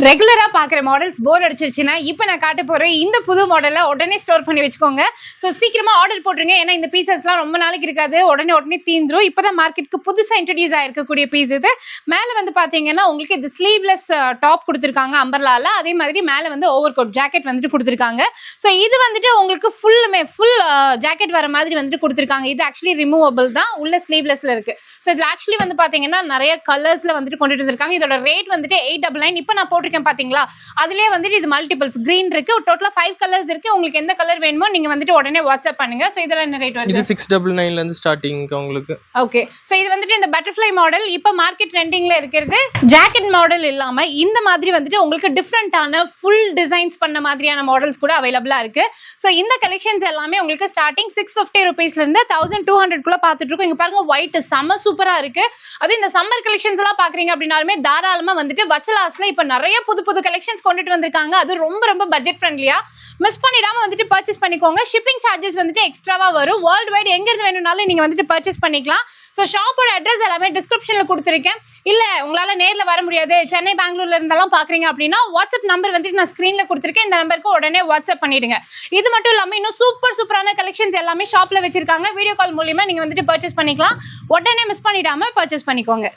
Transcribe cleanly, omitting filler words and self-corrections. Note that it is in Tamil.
ரெகுலரா பாக்குற மாடல்ஸ் போர் அடிச்சிருச்சுன்னா இப்போ நான் காட்ட போற இந்த புது மாடலை உடனே ஸ்டோர் பண்ணி வச்சுக்கோங்க. ஸோ சீக்கிரமா ஆர்டர் போட்டுருங்க. ஏன்னா இந்த பீசஸ்லாம் ரொம்ப நாளைக்கு இருக்காது, உடனே தீந்துரும். இப்போதான் மார்க்கெட்டுக்கு புதுசா இன்ட்ரடியூஸ் ஆயிருக்கக்கூடிய பீஸ் இது. மேல வந்து பாத்தீங்கன்னா உங்களுக்கு இது ஸ்லீவ்லெஸ் டாப் கொடுத்துருக்காங்க அம்பர்லால. அதே மாதிரி மேல வந்து ஓவர் கோட் ஜாக்கெட் வந்துட்டு கொடுத்துருக்காங்க. ஸோ இது வந்துட்டு உங்களுக்கு ஃபுல் ஜாக்கெட் வர மாதிரி வந்துட்டு கொடுத்துருக்காங்க. இது ஆக்சுவலி ரிமூவபிள் தான், உள்ள ஸ்லீவ்லெஸ்ல இருக்கு. ஸோ இது ஆக்சுவலி வந்து பாத்தீங்கன்னா நிறைய கலர்ஸ்ல வந்துட்டு கொண்டுட்டு வந்திருக்காங்க. இதோட ரேட் வந்துட்டு 899. இப்போ நான் போட்டிருக்கேன் பாத்தீங்களா, அதுலயே வந்துட்டு இது மல்டிபிள்ஸ் கிரீன் இருக்கு, டோட்டலா 5 கலர்ஸ் இருக்கு. உங்களுக்கு எந்த கலர் வேணுமோ நீங்க வந்துட்டு உடனே வாட்ஸ்அப் பண்ணுங்க. சோ இதெல்லாம் என்ன ரேட் வருது? இது 699 ல இருந்து ஸ்டார்டிங் உங்களுக்கு. ஓகே, சோ இது வந்துட்டு இந்த பட்டர்ஃப்ளை மாடல் இப்போ மார்க்கெட் ட்ரெண்டிங்ல இருக்குது. ஜாக்கெட் மாடல் இல்லாம இந்த மாதிரி வந்துட்டு உங்களுக்கு டிஃபரெண்டான ஃபுல் டிசைன்ஸ் பண்ண மாதிரியான மாடல்ஸ் கூட அவைலபிளா இருக்கு. சோ இந்த கலெக்ஷன்ஸ் எல்லாமே உங்களுக்கு ஸ்டார்டிங் 650 ரூபீஸ்ல இருந்து 1200 குள்ள பாத்துட்டு இருக்கோம். இங்க பாருங்க, ஒயிட் செம சூப்பரா இருக்கு. அது இந்த சம்மர் கலெக்ஷன்ஸ் எல்லாம் பாக்குறீங்க அப்படின்னாலுமே தாராளமா வந்துட்டு வச்சலாஸ்ல இப்ப நிறைய புது கலெக்ஷன்ஸ் கொண்டுட்டு வந்திருக்காங்க. அது ரொம்ப பட்ஜெட் ஃப்ரெண்ட்லியா. மிஸ் பண்ணிடாம வந்துட்டு பர்ச்சேஸ் பண்ணிக்கோங்க. ஷிப்பிங் சார்ஜஸ் வந்துட்டு எக்ஸ்ட்ராவா வரும். வேர்ல்டு வைட் எங்க இருந்து வேணும்னாலும் நீங்க வந்துட்டு பர்ச்சேஸ் பண்ணிக்கலாம். ஸோ ஷாப்போட அட்ரஸ் எல்லாமே டிஸ்கிரிப்ஷன்ல கொடுத்துருக்கேன். இல்ல உங்களால நேர்ல வர முடியாது, சென்னை பெங்களூர்ல இருந்தாலும் பாக்குறீங்க அப்படின்னா வாட்ஸ்அப் நம்பர் வந்துட்டு நான் ஸ்கிரீன்ல கொடுத்துருக்கேன். இந்த நம்பருக்கு உடனே வாட்ஸ்அப் பண்ணிடுங்க. இது மட்டும் இல்லாம இன்னும் சூப்பரான கலெக்ஷன்ஸ் எல்லாமே ஷாப்ல வச்சிருக்காங்க. வீடியோ கால் மூலியமா நீங்க வந்துட்டு பர்ச்சேஸ் பண்ணிக்கலாம். உடனே மிஸ் பண்ணிடாம பர்ச்சேஸ் பண்ணிக்கோங்க.